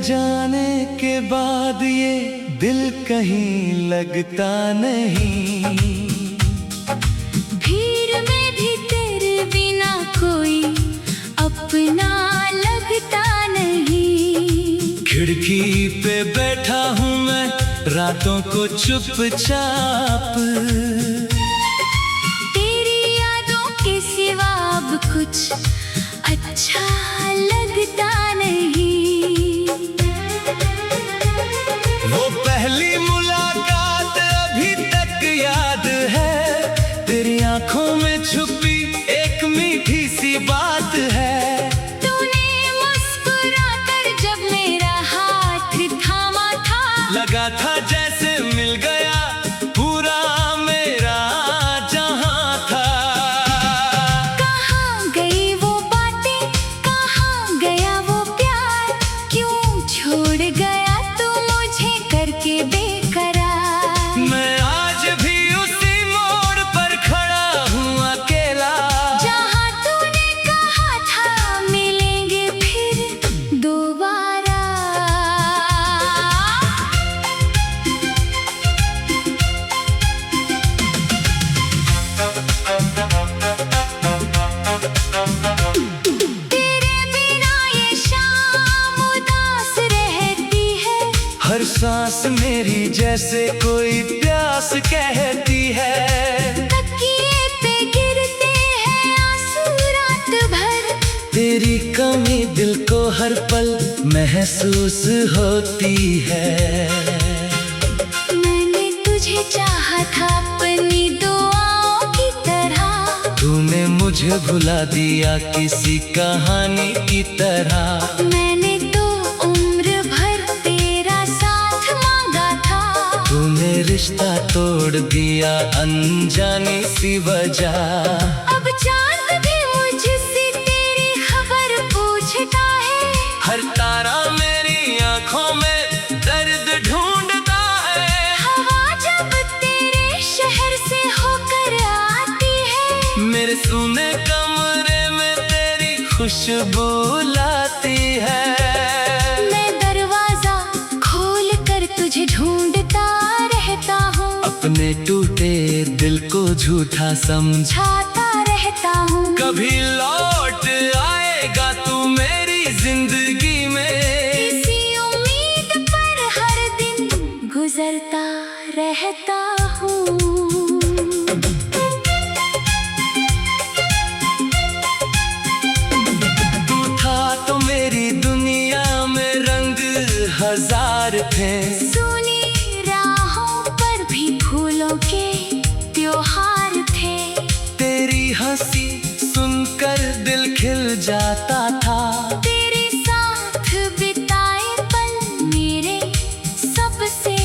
जाने के बाद ये दिल कहीं लगता नहीं। भीड़ में भी तेरे बिना कोई अपना लगता नहीं। खिड़की पे बैठा हूँ मैं रातों को चुपचाप, तेरी यादों के सिवा अब कुछ अच्छा लगता नहीं। वो पहली मुलाकात अभी तक याद है, तेरी आंखों में छुपी एक मीठी सी बात है। तूने मुस्कुरा कर जब मेरा हाथ थामा था, लगा था जैसे मिल गया पूरा मेरा जहां था। कहाँ गई वो बातें, कहाँ गया वो प्यार, क्यों छोड़ गया तू मुझे करके बेकरार। मैं आज भी उसी मोड़ पर खड़ा हूँ अकेला, जहाँ तूने कहा था मिलेंगे फिर दोबारा। तेरे बिना ये शाम उदास रहती है, हर सांस मेरी जैसे कोई प्यास कहती है। तकिए पे गिरते हैं आंसू रात भर, तेरी कमी दिल को हर पल महसूस होती है। मैंने तुझे चाहा था अपनी दुआओं की तरह, तूने मुझे भुला दिया किसी कहानी की तरह। मैंने तो उम्र भर तेरा साथ मांगा था, तूने रिश्ता तोड़ दिया अनजानी सी वजह। अब चांद भी मुझसे तेरी खबर पूछता है। हर तारा मेरी आंखों में दर्द ढूंढता है। हवा जब तेरे शहर से होकर आती है, मेरे सूने कमरे में तेरी खुशबू लाती है। मैं दरवाजा खोल कर तुझे ढूंढता रहता हूँ, अपने टूटे दिल को झूठा छाता रहता हूँ। कभी लौट आएगा तू मेरी जिंदगी में, इसी उम्मीद पर हर दिन गुजरता रहता हूँ। तू था तो मेरी दुनिया में रंग हजार थे। सुनी राहों पर भी फूलों के त्योहार थे, तेरी हंसी सुनकर दिल खिल जाता था। तेरे साथ बिताए पल मेरे सबसे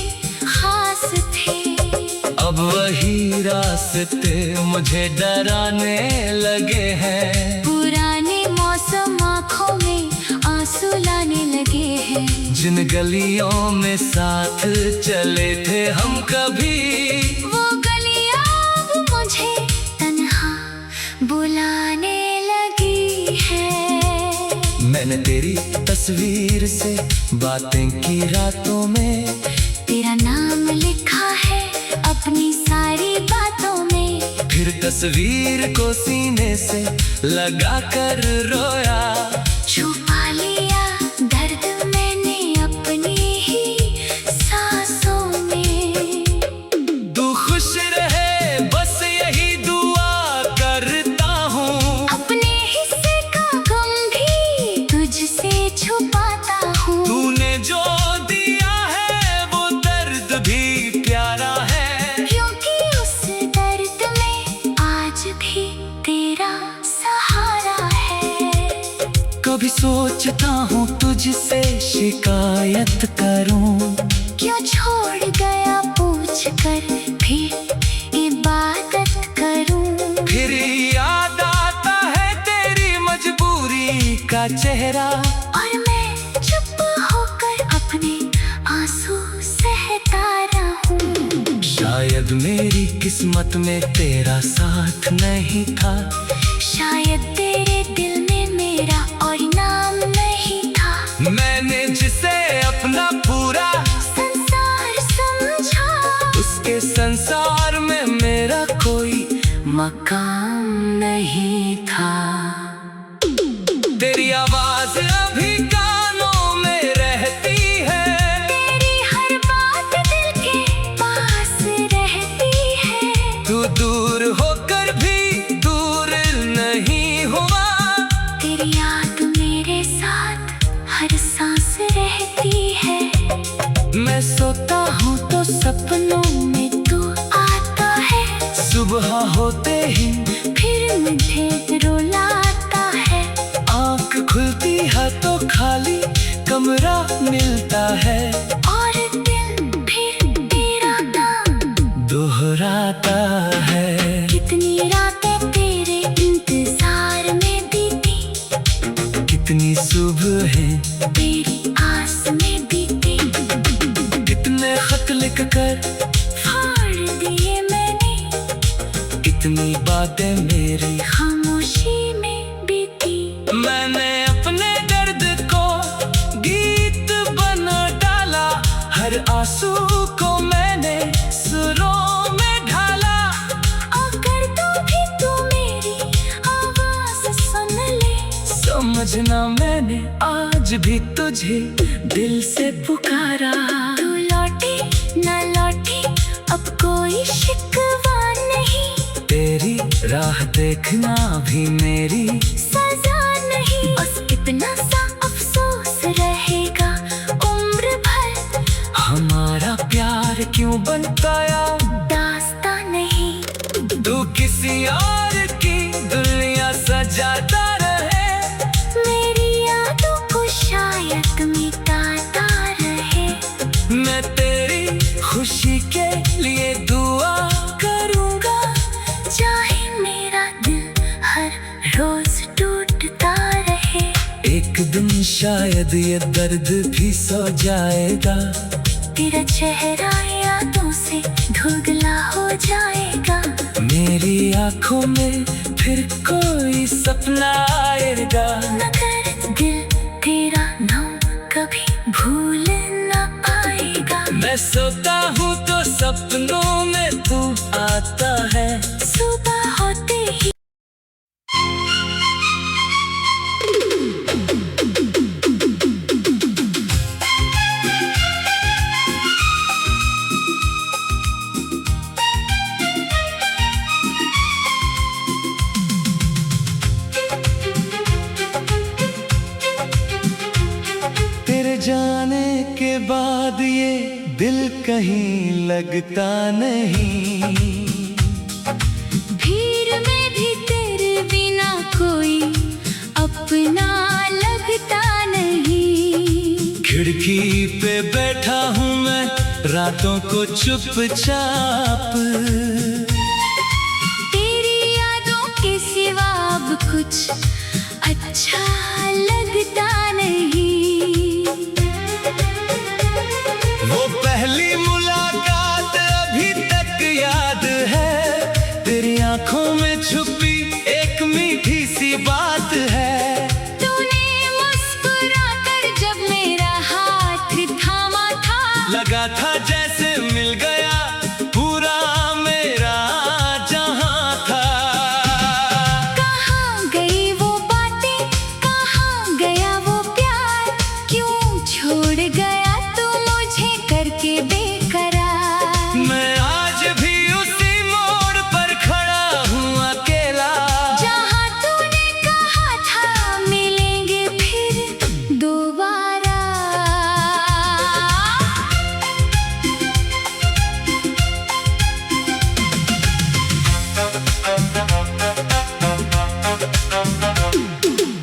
खास थे। अब वही रास्ते मुझे डराने लगे हैं, पुराने मौसम आँखों में आंसू लाने लगे हैं। जिन गलियों में साथ चले थे हम कभी, वो गलियां अब मुझे तन्हा बुलाने लगी है। मैंने तेरी तस्वीर से बातें की रातों में, तेरा नाम लिखा है अपनी सारी बातों में। फिर तस्वीर को सीने से लगा कर रोया। छुपा लिया दर्द मैंने अपनी ही सांसों में। तू खुश रहे बस यही दुआ करता हूँ, अपने हिस्से का गम भी तुझसे छुपाता हूँ। तूने जो दिया है वो दर्द भी प्यारा है, क्योंकि उस दर्द में आज भी तेरा सहारा है। कभी सोचता हूँ तुझसे शिकायत करूँ, क्यों छोड़ गया पूछ कर फिर इबादत करूं। फिर याद आता है तेरी मजबूरी का चेहरा, और मैं चुप होकर अपने आंसू सहता रहूं। शायद मेरी किस्मत में तेरा साथ नहीं था, शायद तेरे दिल में मेरा और नाम नहीं था। मैंने जिसे अपना पूरा संसार समझा। उसके संसार में मेरा कोई मकाम नहीं था। तेरी आवाज अभी कानों में रहती है, तेरी हर बात दिल के पास रहती है। तू दूर होकर भी दूर नहीं हुआ। तेरी याद मेरे साथ हर सांस रहती है। मैं सोता हूँ तो सपनों में तू आता है। सुबह होते ही फिर मुझे रुलाता है। आँख खुलती है तो खाली कमरा मिलता है। और दिल फिर तेरा नाम दोहराता है। कितनी रातें तेरे इंतजार में बीती, कितनी सुबहें तेरी आस में बीती। कितने खत लिख कर फाड़ दिए मैंने, कितनी बातें मेरी खामोशी में बीती। मैंने अपने दर्द को गीत बना डाला। हर आंसू को मैंने सुरों में ढाला। अगर तू मेरी आवाज सुन ले, समझना मैंने आज भी तुझे दिल से पुकारा। तू लौटे ना लौटे अब कोई शिकवा नहीं। तेरी राह देखना भी मेरी सजा नहीं। बस इतना सा अफसोस रहेगा उम्र भर। हमारा प्यार क्यों बन पाया दास्तां नहीं। तू किसी और की दुनिया सजाता रहे। मेरी यादों को शायद मिटाता रहे। मैं तेरी खुशी के लिए दुआ करूँगा। चाहे मेरा दिल हर रोज टूटता रहे। एक दिन शायद ये दर्द भी सो जाएगा। तेरा चेहरा यादों से धुंधला हो जाएगा। मेरी आँखों में फिर कोई सपना आएगा। मगर दिल तेरा नाम कभी भूल ना पाएगा। मैं सोता हूँ तो सपनों में तू आता है। सुबह होते ही तेरे जाने के बाद ये दिल कहीं लगता नहीं। भीड़ में भी तेरे बिना कोई अपना लगता नहीं। खिड़की पे बैठा हूँ मैं रातों को चुपचाप। तेरी यादों के सिवा अब कुछ अच्छा लगता नहीं। वो पहली मुलाकात अभी तक याद है। तेरी आंखों में छुपी एक मीठी सी बात है। तूने मुस्कुरा कर जब मेरा हाथ थामा था, लगा था जैसे मिल गया पूरा मेरा जहां था। कहाँ गई वो बातें, कहाँ गया वो प्यार। क्यों छोड़ गया तू मुझे करके बेकरार। मैं आज भी उसी मोड़ पर खड़ा हूँ अकेला। जहाँ तूने कहा था मिलेंगे फिर दोबारा।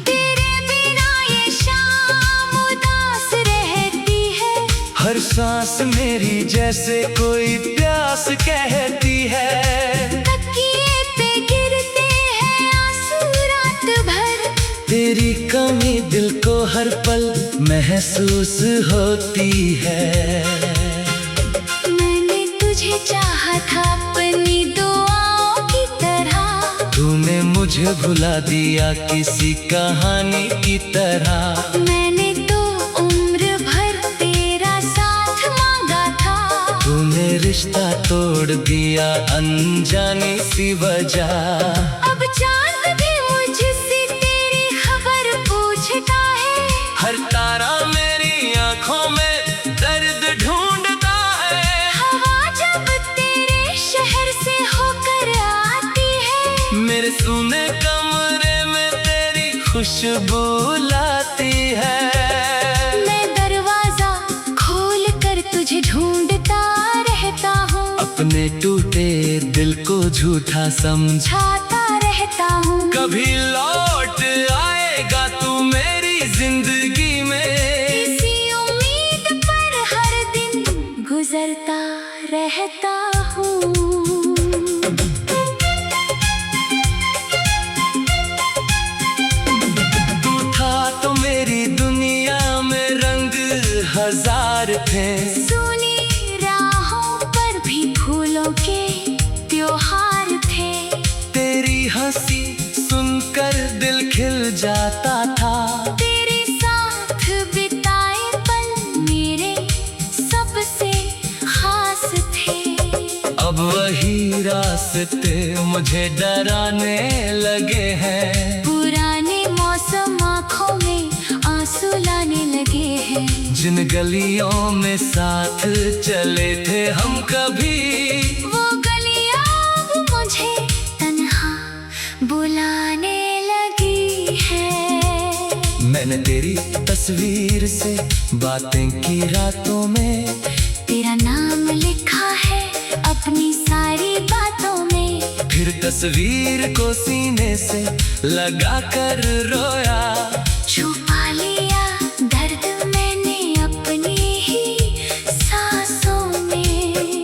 तेरे बिना ये शाम उदास रहती है। हर सांस मेरी जैसे कोई प्यास कहती है। तकिए पे गिरते हैं आंसू रात भर। तेरी कमी दिल को हर पल महसूस होती है। मैंने तुझे चाहा था अपनी दुआओं की तरह। तूने मुझे भुला दिया किसी कहानी की तरह। मैंने तो उम्र भर तेरा रिश्ता तोड़ दिया अनजानी सी वजह। अब चांद भी मुझसे तेरी खबर पूछता है, हर तारा मेरी आंखों में दर्द ढूंढता है। हवा जब तेरे शहर से होकर आती है, मेरे सूने कमरे में तेरी खुशबू लाती है। मैं दरवाजा खोल कर तुझे ढूंढता रहता हूँ, अपने टूटे दिल को झूठा छाता रहता हूँ। कभी लौट आएगा तू मेरी जिंदगी में, इसी उम्मीद पर हर दिन गुजरता रहता हूँ। तू था तो मेरी दुनिया में रंग हजार थे। सुनी राहों पर भी फूलों के त्योहार थे, तेरी हंसी सुनकर दिल खिल जाता था। तेरे साथ बिताए पल मेरे सबसे खास थे। अब वही रास्ते मुझे डराने लगे हैं, पुराने मौसम आँखों में आंसू लाने लगे हैं। जिन गलियों में साथ चले थे हम कभी, वो गलियां अब मुझे तन्हा बुलाने लगी है। मैंने तेरी तस्वीर से बातें की रातों में, तेरा नाम लिखा है अपनी सारी बातों में। फिर तस्वीर को सीने से लगा कर रोया। छुपा लिया दर्द मैंने अपनी ही सांसों में।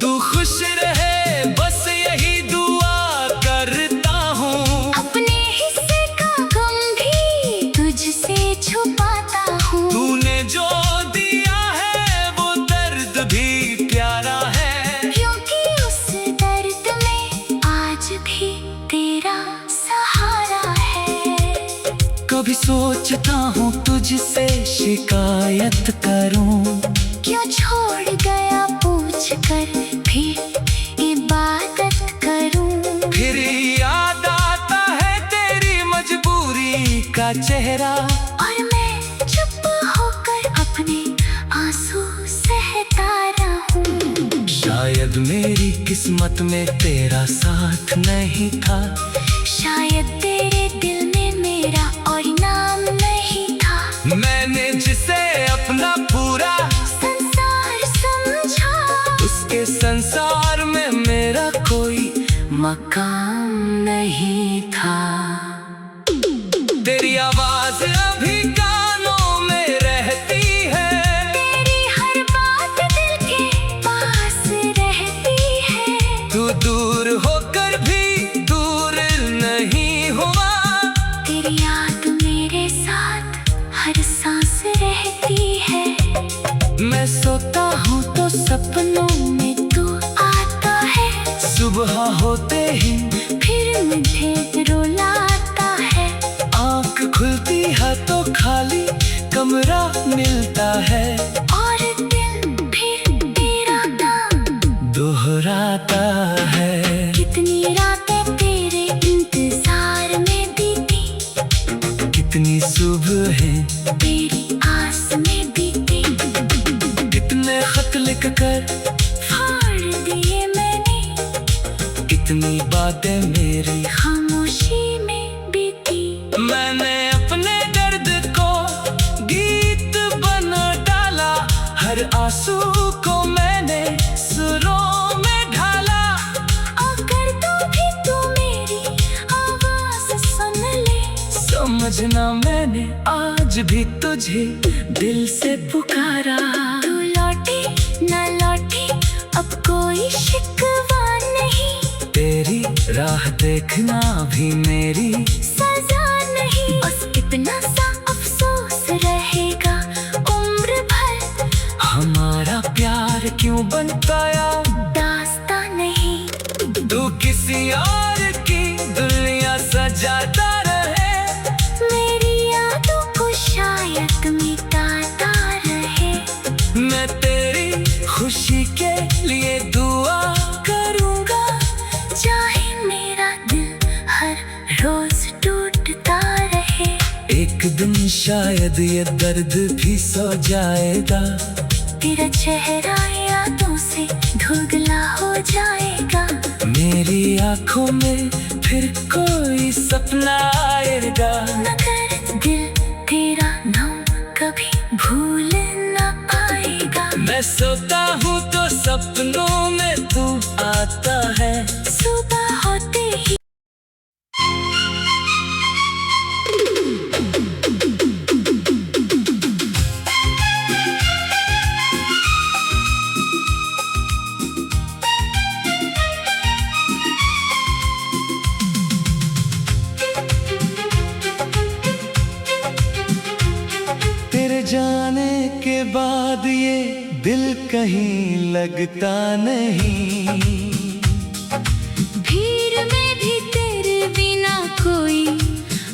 तू खुश रहे बस यही दुआ करता हूँ, अपने हिस्से का गम भी तुझसे छुपाता हूँ। तूने जो दिया है वो दर्द भी प्यारा है, क्योंकि उस दर्द में आज भी तेरा सहारा है। कभी सोचता हूँ तुझसे शिकायत करूँ, क्यों छोड़ गया पूछ कर फिर इबादत करूं। फिर याद आता है तेरी मजबूरी का चेहरा, और मैं चुप होकर अपने आंसू सहता रहूं। शायद मेरी किस्मत में तेरा साथ नहीं था, शायद तेरे दिल में मेरा और नाम नहीं था। मैंने जिसे अपना पूरा संसार समझा, उसके संसार में मेरा कोई मकाम नहीं था। तेरी आवाज अभी कानों में रहती है, तेरी हर बात दिल के पास रहती है। तू दूर होकर भी दूर नहीं हुआ, तेरी याद मेरे साथ हर सांस रहती है। मैं सोता हूँ तो सपनों में तू आता है, सुबह होते ही फिर मुझे रुलाता है। आँख खुलती है तो खाली कमरा मिलता है, और दिल फिर तेरा नाम दोहराता है। कितनी रातें तेरे इंतजार में बीती, कितनी सुबह तेरी आस में बीती। कितने खत लिख कर फाड़ दिए मैंने, कितनी बातें मेरी खामोशी में बीती। मैंने अपने दर्द को गीत बना डाला, हर आंसू को मैंने सुरों में ढाला। अगर तू मेरी आवाज सुन ले, समझना मैंने आज भी तुझे दिल से पुकारा। तू लौटे न लौटे अब कोई शिकवा नहीं, तेरी राह देखना भी मेरी सजा नहीं। बस इतना सा अफसोस रहेगा उम्र भर, हमारा प्यार क्यों बन पाया दास्ता नहीं। तू किसी और की दुनिया सजाता रहे, मेरी यादों को शायद मिटाता रहे। मैं तेरी खुशी के लिए रोज टूटता रहे। एक दिन शायद ये दर्द भी सो जाएगा। तेरा चेहरा यादों से धुंधला हो जाएगा। मेरी आंखों में फिर कोई सपना आएगा। मगर दिल तेरा नाम कभी भूल न पाएगा। मैं सोता हूँ तो सपनों में तू आता है। सुबह होते ही तेरे जाने के बाद ये दिल कहीं लगता नहीं। भीड़ में भी तेरे बिना कोई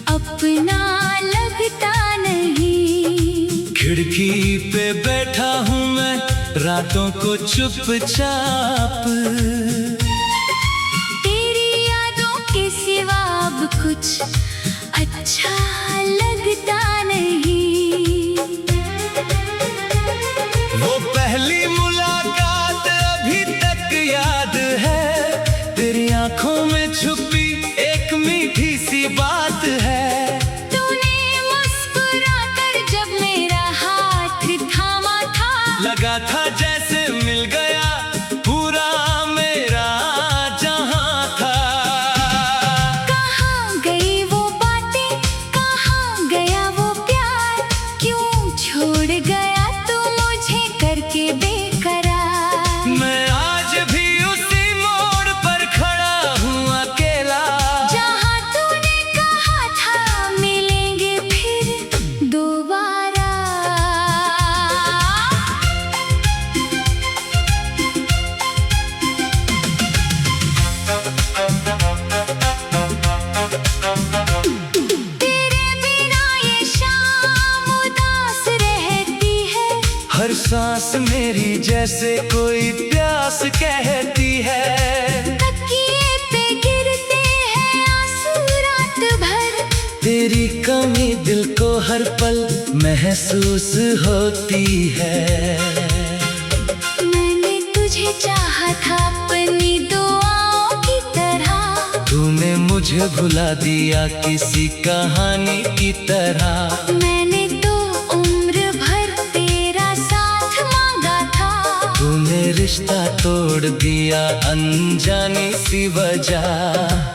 अपना लगता नहीं। खिड़की पे बैठा हूँ मैं रातों को चुपचाप। तेरी यादों के सिवा अब कुछ अच्छा लगता नहीं। वो पहली मुलाकात अभी तक याद है। तेरी आंखों में छुपी एक मीठी सी बात है। तूने मुस्कुराकर जब मेरा हाथ थामा था। लगा था जैसे मिल गया पूरा मेरा जहां था। कहाँ गई वो बातें, कहाँ गया वो प्यार। क्यों छोड़ गया तू मुझे करके बेकरार। मैं आज भी उसी मोड़ पर खड़ा हूँ अकेला। जहाँ तूने कहा था मिलेंगे फिर दोबारा। तेरे बिना ये शाम उदास रहती है। हर सांस मेरी जैसे कोई प्यास कहती है। तकिए पे गिरते हैं आंसू रात भर। तेरी कमी दिल को हर पल महसूस होती है। मैंने तुझे चाहा था अपनी दुआओं की तरह। तूने मुझे भुला दिया किसी कहानी की तरह। मैंने तो उम्र भर तेरा साथ मांगा था। तूने रिश्ता तोड़ दिया अनजानी सी वजह।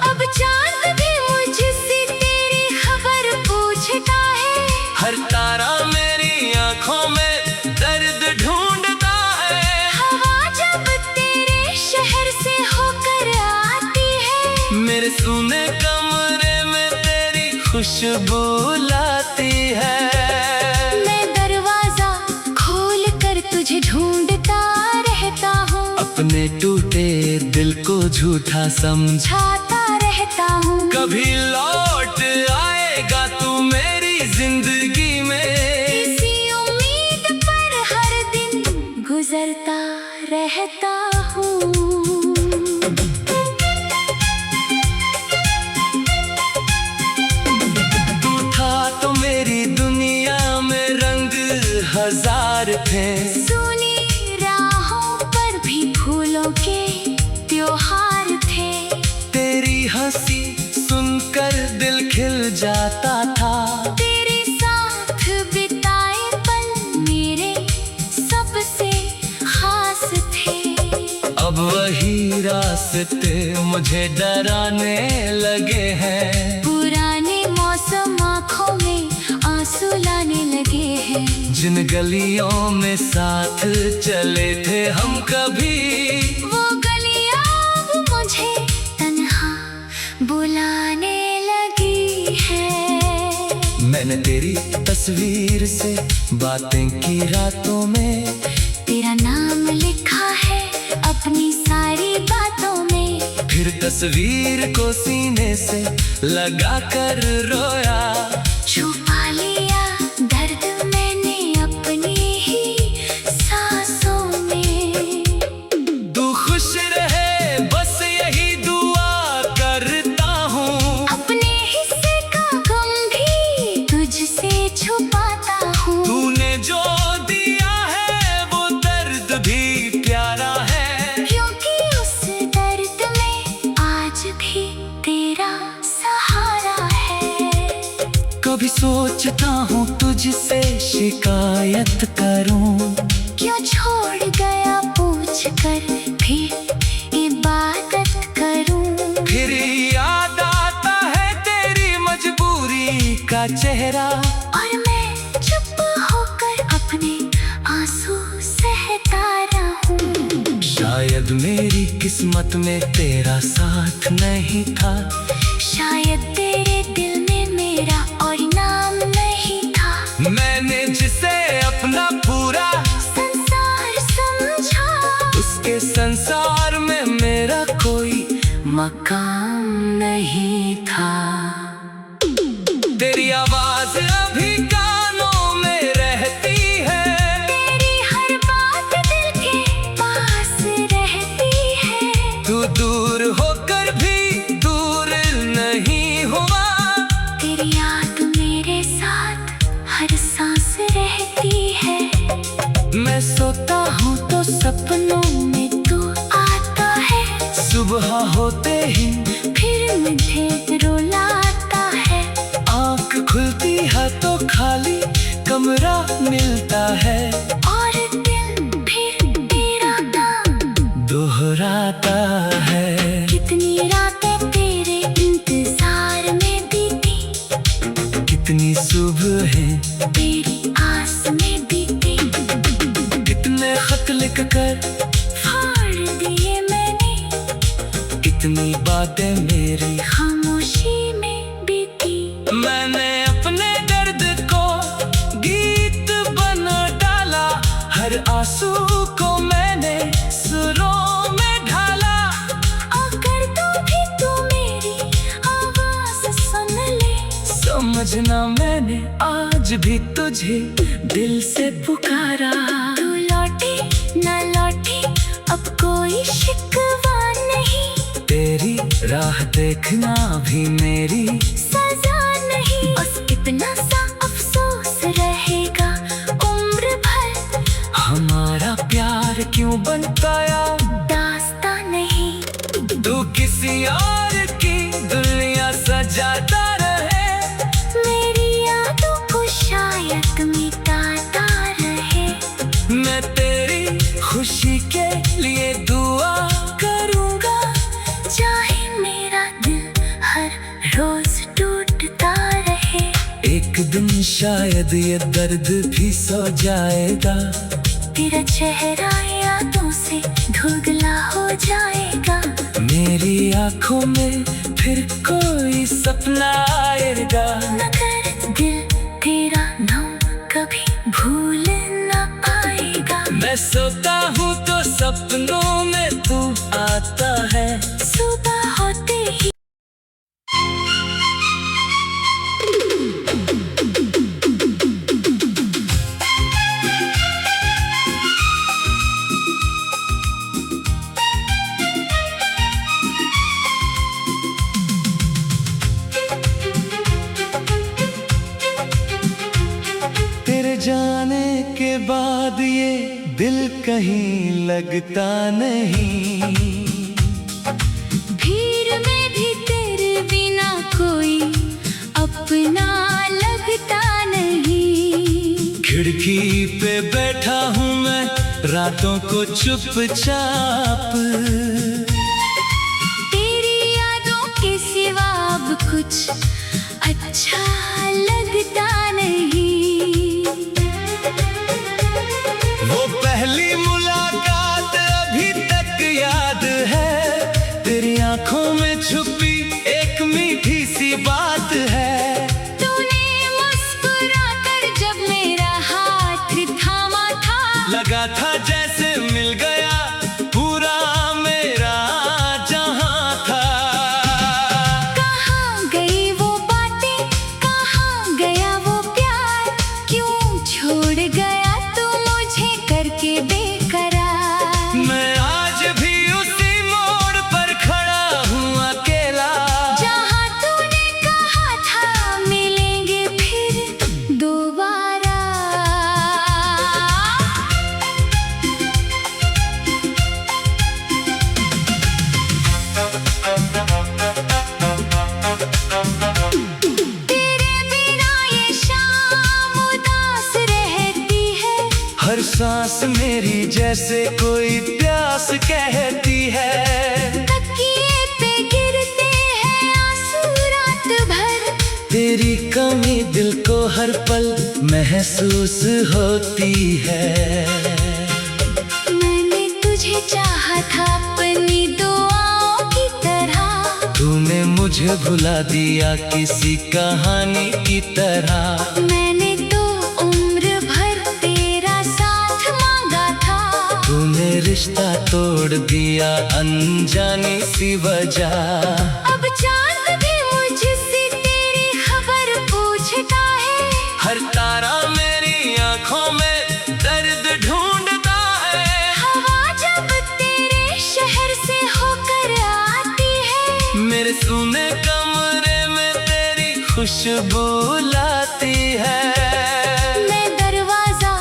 अब चांद भी मुझसे तेरी खबर पूछता है। हर तारा मेरी आंखों में दर्द ढूंढता है। हवा जब तेरे शहर से होकर आती है। मेरे सूने कमरे में तेरी खुशबू लाती है। मैं दरवाजा खोल कर तुझे ढूंढता रहता हूँ। अपने टूटे दिल को झूठा छाता रहता हूँ। कभी लौट आएगा तू मेरी जिंदगी में। इसी उम्मीद पर हर दिन गुजरता रहता हूँ। तू था तो मेरी दुनिया में रंग हजार थे। सुनी राहों पर भी फूलों के त्योहार थे। तेरी हंसी सुनकर दिल खिल जाता था। तेरे साथ बिताए पल मेरे सबसे खास थे। अब वही रास्ते मुझे डराने लगे हैं। पुराने मौसम आँखों में आंसू लाने लगे हैं। जिन गलियों में साथ चले थे हम कभी। वो गलियां अब मुझे तन्हा बुलाने लगी है। मैंने तेरी तस्वीर से बातें की रातों में। तेरा नाम लिखा है अपनी सारी बातों में। फिर तस्वीर को सीने से लगा कर रोया। छुपा लिया दर्द मैंने अपनी ही सांसों में। तू खुश रहे बस यही दुआ करता हूँ। अपने कभी सोचता हूँ तुझसे शिकायत करूँ, क्यों छोड़ गया पूछ कर फिर इबादत करूं। फिर याद आता है तेरी मजबूरी का चेहरा, और मैं चुप होकर अपने आंसू सहता रहूं। शायद मेरी किस्मत में तेरा साथ नहीं था, शायद तेरे दिल में मेरा और नाम नहीं था। मैंने जिसे अपना पूरा संसार समझा, उसके संसार में मेरा कोई मकाम नहीं था। तेरी आवाज अभी कानों में रहती है, तेरी हर बात दिल के पास रहती है। तू दूर होकर भी दूर नहीं हुआ, तेरी याद मेरे साथ हर सांस रहती है। मैं सोता हूँ तो सपनों में तू आता है, सुबह होते ही फिर मुझे रुलाता है। आँख खुलती है तो खाली कमरा मिलता है, और दिल फिर तेरा नाम दोहराता है। कितनी रातें तेरे इंतजार में बीती, कितनी सुबहें तेरी आस में बीती। कितने खत लिख कर फाड़ दिए मैंने, कितनी बातें मेरी खामोशी में बीती। मैंने अपने दर्द को गीत बना डाला, हर आंसू को मैंने सुरों में ढाला। अगर तू मेरी आवाज सुन ले, समझना मैंने आज भी तुझे दिल से पुकारा। तू लौटे न लौटे अब कोई शिकवा नहीं, तेरी राह देखना भी मेरी सजा नहीं। बस इतना सा अफसोस रहेगा उम्र भर, हमारा प्यार क्यों बन पाया दास्तां नहीं। तू किसी और की दुनिया सजाता रहे, मेरी यादों को शायद मिटाता रहे। मैं तेरी खुशी के लिए दुआ करूँगा, चाहे मेरा दिल हर रोज टूटता रहे। एक दिन शायद ये दर्द भी सो जाएगा, तेरा चेहरा यादों से धुंधला हो जाएगा। मेरी आँखों में फिर कोई सपना आएगा। मगर दिल तेरा नाम कभी भूल न पाएगा। मैं सोता हूँ तो सपनों में तू आता है, सुबह होते ही तेरे जाने के बाद ये दिल कहीं लगता नहीं, भीड़ में भी तेरे बिना कोई अपना लगता नहीं। खिड़की पे बैठा हूँ मैं रातों को चुपचाप, तेरी यादों के सिवा अब कुछ अच्छा लगता नहीं। वो पहली मुलाकात अभी तक याद है, तेरी आंखों में छुपी एक मीठी सी बात है। तूने मुस्कुराकर जब मेरा हाथ थामा था, लगा था जैसे मिल गया पूरा मेरा जहां था। कहाँ गई वो बातें, कहाँ गया वो प्यार, क्यों छोड़ गया तू मुझे करके बेकरार। मैं आज भी उसी मोड़ पर खड़ा हूँ अकेला, जहाँ तूने कहा था मिलेंगे फिर दोबारा। सांस मेरी जैसे कोई प्यास कहती है। तकिए पे गिरते हैं आंसू रात भर, तेरी कमी दिल को हर पल महसूस होती है। मैंने तुझे चाहा था अपनी दुआओं की तरह, तूने मुझे भुला दिया किसी कहानी की तरह। मैंने तो उम्र भर तेरा साथ मांगा था, तूने रिश्ता तोड़ दिया अनजानी सी वजह। अब चांद भी मुझसे तेरी खबर पूछता है, हर तारा मेरी आंखों में दर्द ढूंढता है। हवा जब तेरे शहर से होकर आती है, मेरे सूने कमरे में तेरी खुशबू लाती है। मैं दरवाजा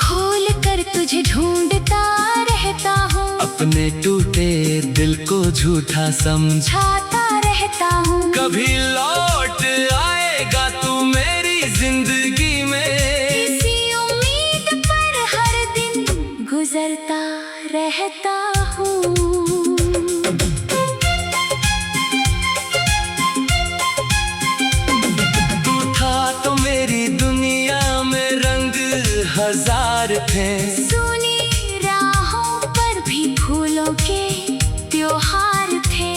खोल कर तुझे ढूंढता रहता हूँ, अपने टूटे दिल को झूठा छाता रहता हूँ। कभी लौट आएगा तू मेरी जिंदगी में, इसी उम्मीद पर हर दिन गुजरता रहता हूँ। तू था तो मेरी दुनिया में रंग हजार थे। सुनी राहों पर भी फूलों के त्योहार थे,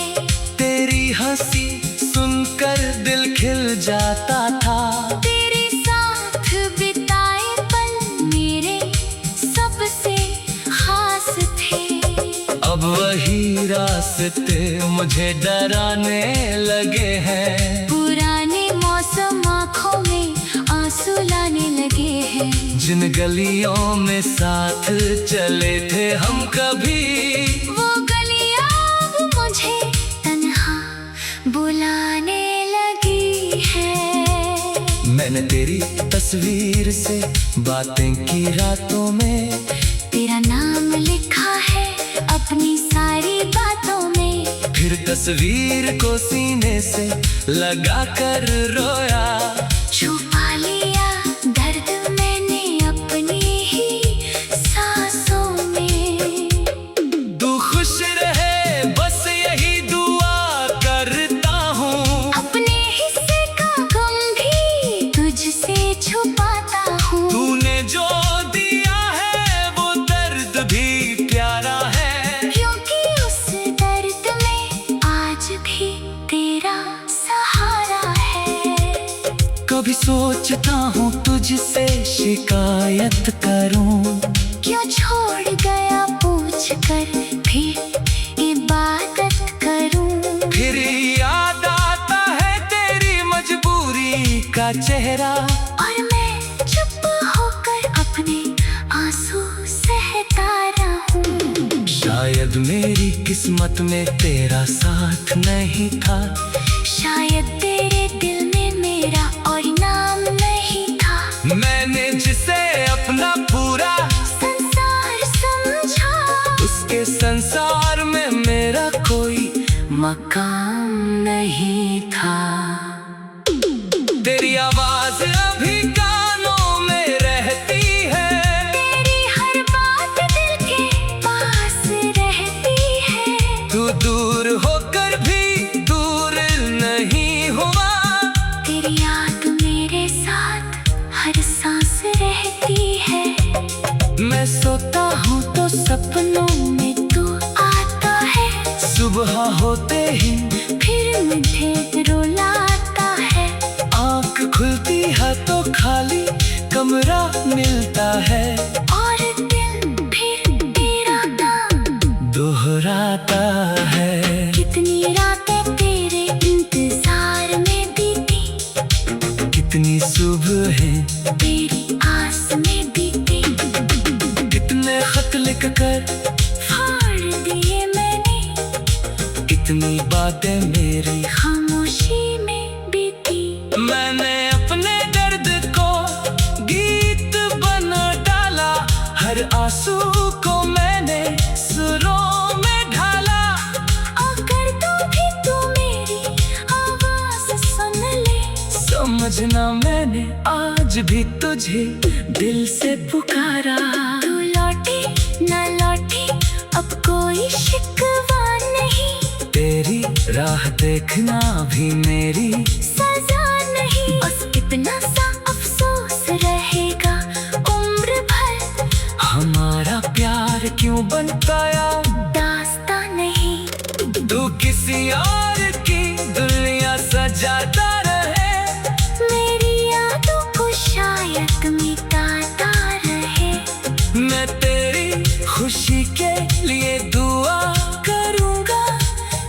तेरी हंसी सुनकर दिल खिल जाता था। तेरे साथ बिताए पल मेरे सबसे खास थे। अब वही रास्ते मुझे डराने लगे हैं, पुराने मौसम आँखों में आंसू लाने लगे हैं। जिन गलियों में साथ चले थे हम कभी, वो गलियां अब मुझे तन्हा बुलाने लगी है। मैंने तेरी तस्वीर से बातें की रातों में, तेरा नाम लिखा है अपनी सारी बातों में। फिर तस्वीर को सीने से लगा कर रोया। छुपा लिया दर्द मैंने अपनी ही सांसों में। तू खुश रहे बस यही दुआ करता हूँ, अपने हिस्से का गम भी तुझसे छुपाता हूँ। तूने जो दिया है वो दर्द भी प्यारा है, क्योंकि उस दर्द में आज भी तेरा सहारा है। कभी सोचता हूँ तुझसे शिकायत करूँ, क्यों छोड़ गया पूछ कर फिर इबादत करूं। फिर याद आता है तेरी मजबूरी का चेहरा, और मैं चुप होकर अपने आंसू सहता रहूं। शायद मेरी किस्मत में तेरा साथ नहीं था, शायद तेरे दिल में मेरा और नाम नहीं था। मैंने जिसे अपना पूरा संसार समझा, उसके संसार में मेरा कोई मकाम नहीं था। तेरी आवाज अभी कानों में रहती है, तेरी हर बात दिल के पास रहती है। तू दूर होकर भी दूर नहीं हुआ, तेरी याद मेरे साथ हर सांस रहती है। मैं सोता हूँ तो सपनों में तू आता है, सुबह होते ही फिर मुझे रुलाता है। आँख खुलती है तो खाली कमरा मिलता है, और दिल फिर तेरा नाम दोहराता है। कितनी रातें तेरे इंतजार में बीती, कितनी सुबह तेरी आस में बीती। कितने खत लिख कर फाड़ दिए मैंने, कितनी बातें मेरी खामोशी में बीती। मैंने अपने दर्द को गीत बना डाला, हर आंसू को मैंने सुरों में ढाला। अगर तू भी तू मेरी आवाज सुन ले, समझना मैंने आज भी तुझे दिल से पुकारा। तू न लौटे अब कोई शिकवा नहीं। तेरी राह देखना भी मेरी सजा नहीं, बस इतना सा अफसोस रहेगा उम्र भर। हमारा प्यार क्यों बन पाया दास्तां नहीं। तू किसी और की दुनिया सजाता रहे, मेरी यादों को शायद मिटाता रहे। मैं तेरी खुशी के लिए दुआ करूँगा,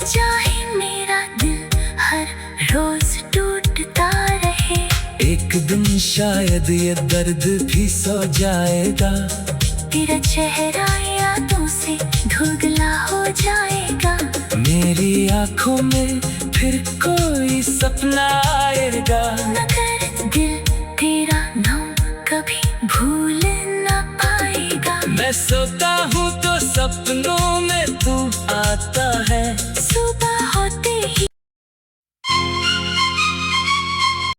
चाहे मेरा दिल हर रोज टूटता रहे। एक दिन शायद ये दर्द भी सो जाएगा, तेरा चेहरा यादों से धुंधला हो जाएगा। मेरी आँखों में फिर कोई सपना आएगा।